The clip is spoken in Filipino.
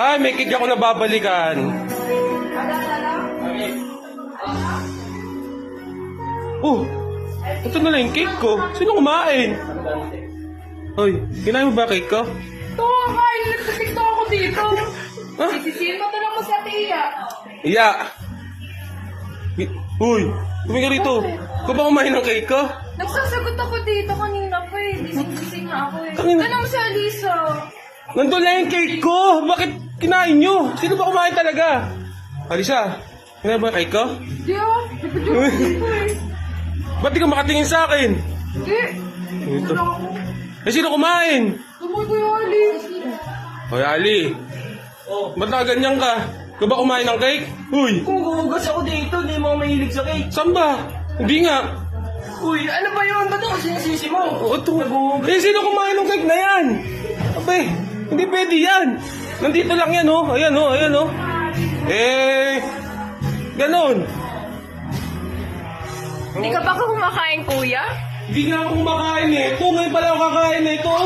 Ay, may cake ako na babalikan. Oh, ito na lang yung cake ko. Sino kumain? Hoy, kinain mo ba cake ko? Ito, kain. Nagsisikto ako dito. Ha? Isisihin mo lang mo sa tiya. Iya. Uy, tumingin ka rito. Ikaw ba kumain ng cake ko? Nagsasagot ako dito kanina pa eh. Gising-gising na ako eh. Kanina- Tanong mo si Alisa. Nandun lang yung cake ko. Bakit kinain nyo? Sino ba kumain talaga? Alisa, kinain ba yung cake ko? Di ah. Nagpadyo ako dito eh. Ba't di ka makatingin sa akin? Di. Ito. Wala ako. Eh, sino kumain? Tumoy ko yung Alis. Hoy, Ali. Ba't nakaganyan ka? Ikaw ba kumain ng cake? Uy, Kung gugugas ako dito, hindi mo mahilig sa cake. saan ba? Hindi nga. Uy, ano ba yun? Ba't ako sinisisi mo? O, ito. Eh, sino kumain ng cake na yan? Abe, hindi pwede yan. Nandito lang yan, oh. Ayan, oh. Ayan, oh. Eh, ganon. Hindi ka ba kumakain, kuya? Hindi nga ako kumakain eh. Ito, ngayon pala ako kakain eh. Ito.